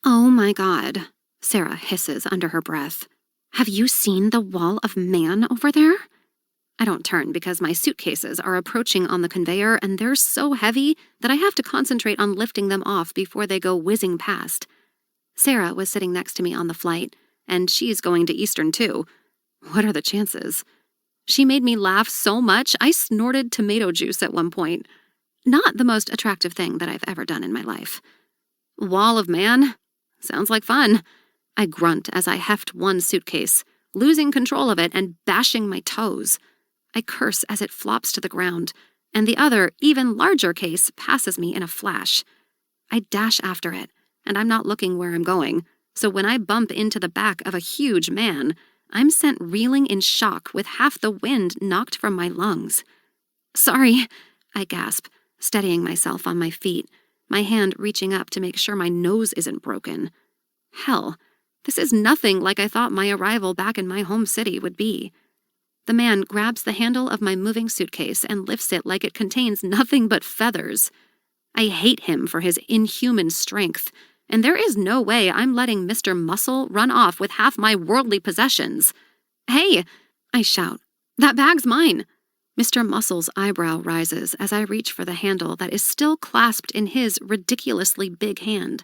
Oh my God, Sara hisses under her breath. Have you seen the wall of man over there? I don't turn because my suitcases are approaching on the conveyor and they're so heavy that I have to concentrate on lifting them off before they go whizzing past. Sara was sitting next to me on the flight, and she's going to Eastern too. What are the chances? She made me laugh so much I snorted tomato juice at one point. Not the most attractive thing that I've ever done in my life. Wall of man? Sounds like fun. I grunt as I heft one suitcase, losing control of it and bashing my toes. I curse as it flops to the ground, and the other, even larger case passes me in a flash. I dash after it, and I'm not looking where I'm going, so when I bump into the back of a huge man, I'm sent reeling in shock with half the wind knocked from my lungs. Sorry, I gasp, steadying myself on my feet, my hand reaching up to make sure my nose isn't broken. Hell, this is nothing like I thought my arrival back in my home city would be. The man grabs the handle of my moving suitcase and lifts it like it contains nothing but feathers. I hate him for his inhuman strength, and there is no way I'm letting Mr. Muscle run off with half my worldly possessions. Hey, I shout, that bag's mine. Mr. Muscle's eyebrow rises as I reach for the handle that is still clasped in his ridiculously big hand.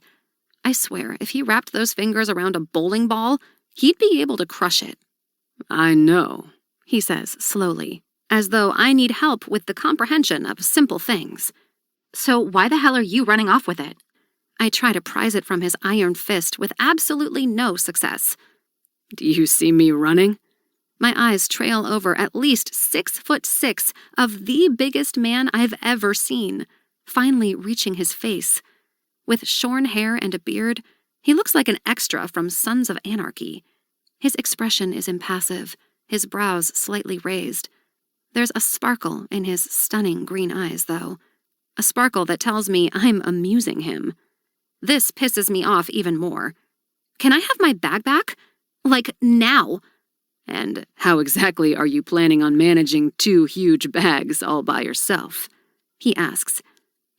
I swear, if he wrapped those fingers around a bowling ball, he'd be able to crush it. I know, he says slowly, as though I need help with the comprehension of simple things. So why the hell are you running off with it? I try to prise it from his iron fist with absolutely no success. Do you see me running? My eyes trail over at least 6'6" of the biggest man I've ever seen, finally reaching his face. With shorn hair and a beard, he looks like an extra from Sons of Anarchy. His expression is impassive, his brows slightly raised. There's a sparkle in his stunning green eyes, though. A sparkle that tells me I'm amusing him. This pisses me off even more. Can I have my bag back? Like, now. And how exactly are you planning on managing 2 huge bags all by yourself? He asks.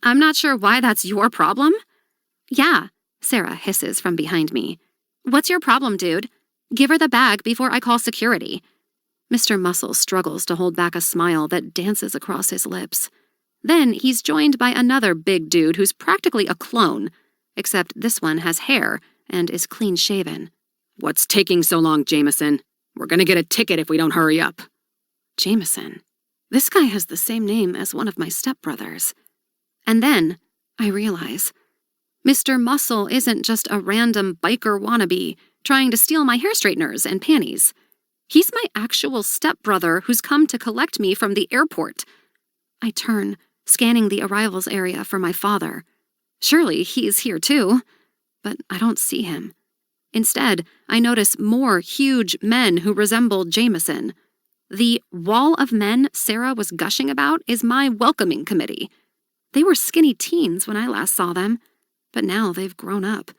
I'm not sure why that's your problem. Yeah, Sara hisses from behind me. What's your problem, dude? Give her the bag before I call security. Mr. Muscle struggles to hold back a smile that dances across his lips. Then he's joined by another big dude who's practically a clone, except this one has hair and is clean-shaven. What's taking so long, Jameson? We're gonna get a ticket if we don't hurry up. Jameson. This guy has the same name as one of my stepbrothers. And then I realize Mr. Muscle isn't just a random biker wannabe trying to steal my hair straighteners and panties. He's my actual stepbrother who's come to collect me from the airport. I turn, scanning the arrivals area for my father. Surely he's here too, but I don't see him. Instead, I notice more huge men who resemble Jameson. The wall of men Sara was gushing about is my welcoming committee. They were skinny teens when I last saw them, but now they've grown up.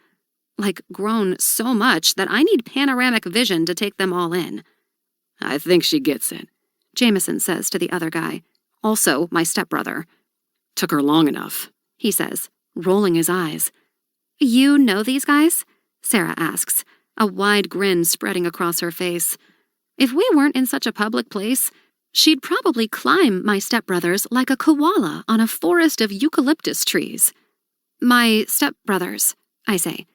Like, grown so much that I need panoramic vision to take them all in. I think she gets it, Jameson says to the other guy, also my stepbrother. Took her long enough, he says, rolling his eyes. You know these guys? Sara asks, a wide grin spreading across her face. If we weren't in such a public place, she'd probably climb my stepbrothers like a koala on a forest of eucalyptus trees. My stepbrothers, I say.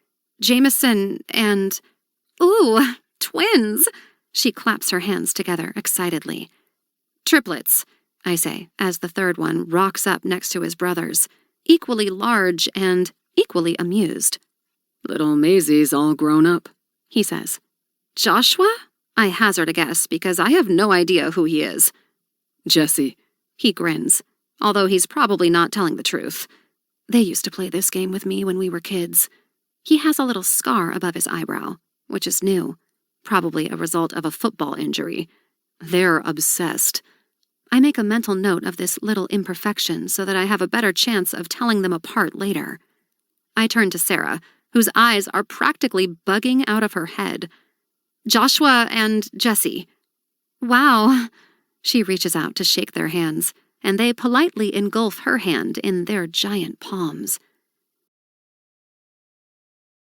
Jameson and... Ooh, twins! She claps her hands together excitedly. Triplets, I say, as the third one rocks up next to his brothers, equally large and equally amused. Little Maisie's all grown up, he says. Joshua? I hazard a guess because I have no idea who he is. Jessie. He grins, although he's probably not telling the truth. They used to play this game with me when we were kids. He has a little scar above his eyebrow, which is new, probably a result of a football injury. They're obsessed. I make a mental note of this little imperfection so that I have a better chance of telling them apart later. I turn to Sara, whose eyes are practically bugging out of her head. Joshua and Jessie. Wow. She reaches out to shake their hands, and they politely engulf her hand in their giant palms.